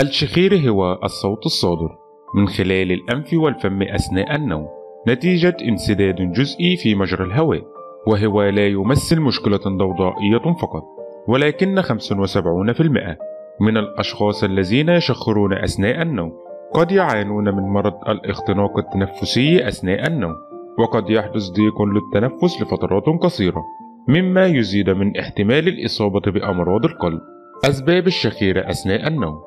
الشخير هو الصوت الصادر من خلال الأنف والفم أثناء النوم نتيجة انسداد جزئي في مجرى الهواء، وهو لا يمثل مشكلة ضوضائية فقط، ولكن 75% من الأشخاص الذين يشخرون أثناء النوم قد يعانون من مرض الاختناق التنفسي أثناء النوم، وقد يحدث ضيق للتنفس لفترات قصيرة، مما يزيد من احتمال الإصابة بأمراض القلب. أسباب الشخير أثناء النوم: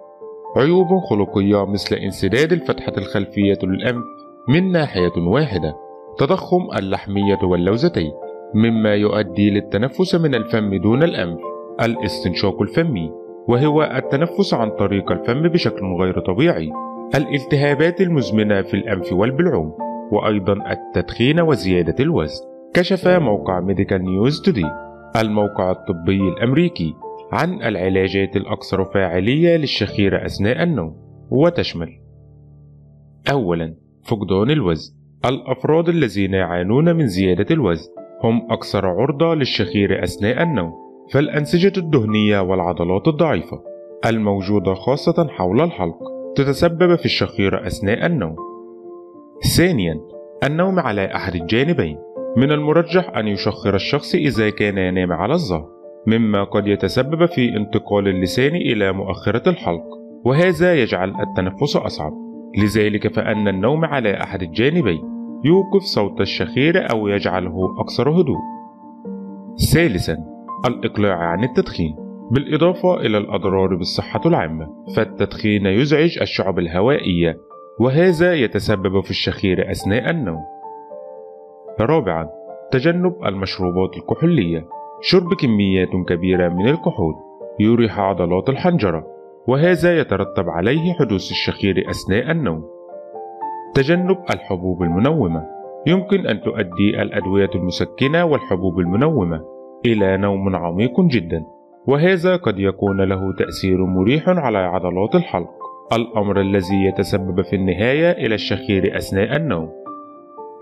عيوب خلقية مثل انسداد الفتحة الخلفية للأنف من ناحية واحدة، تضخم اللحمية واللوزتين مما يؤدي للتنفس من الفم دون الأنف، الاستنشاق الفمي وهو التنفس عن طريق الفم بشكل غير طبيعي، الالتهابات المزمنة في الأنف والبلعوم، وأيضا التدخين وزيادة الوزن. كشف موقع ميديكال نيوز توداي الموقع الطبي الأمريكي عن العلاجات الأكثر فاعلية للشخير أثناء النوم، وتشمل: أولا، فقدان الوزن. الأفراد الذين يعانون من زيادة الوزن هم أكثر عرضة للشخير أثناء النوم، فالأنسجة الدهنية والعضلات الضعيفة الموجودة خاصة حول الحلق تتسبب في الشخير أثناء النوم. ثانيا، النوم على أحد الجانبين. من المرجح أن يشخر الشخص إذا كان ينام على الظهر، مما قد يتسبب في انتقال اللسان إلى مؤخرة الحلق، وهذا يجعل التنفس أصعب. لذلك فإن النوم على أحد الجانبين يوقف صوت الشخير أو يجعله أكثر هدوء. ثالثا، الإقلاع عن التدخين. بالإضافة إلى الأضرار بالصحة العامة، فالتدخين يزعج الشعب الهوائية، وهذا يتسبب في الشخير أثناء النوم. رابعا، تجنب المشروبات الكحولية. شرب كميات كبيرة من الكحول يريح عضلات الحنجرة، وهذا يترتب عليه حدوث الشخير أثناء النوم. تجنب الحبوب المنومة. يمكن أن تؤدي الأدوية المسكنة والحبوب المنومة إلى نوم عميق جدا، وهذا قد يكون له تأثير مريح على عضلات الحلق، الأمر الذي يتسبب في النهاية إلى الشخير أثناء النوم.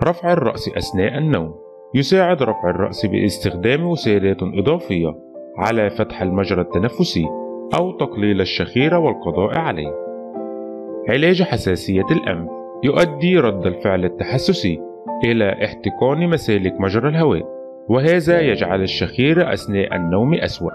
رفع الرأس أثناء النوم. يساعد رفع الرأس باستخدام وسيلات إضافية على فتح المجرى التنفسي أو تقليل الشخير والقضاء عليه. علاج حساسية الأنف. يؤدي رد الفعل التحسسي إلى احتقان مسالك مجرى الهواء، وهذا يجعل الشخير أثناء النوم أسوأ.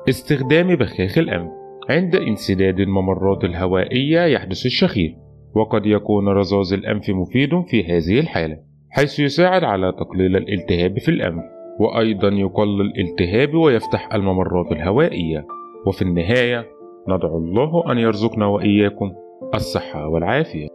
استخدام بخاخ الأنف. عند انسداد الممرات الهوائية يحدث الشخير، وقد يكون رذاذ الأنف مفيد في هذه الحالة، حيث يساعد على تقليل الالتهاب في الأنف، وأيضا يقلل الالتهاب ويفتح الممرات الهوائية. وفي النهاية ندعو الله أن يرزقنا وإياكم الصحة والعافية.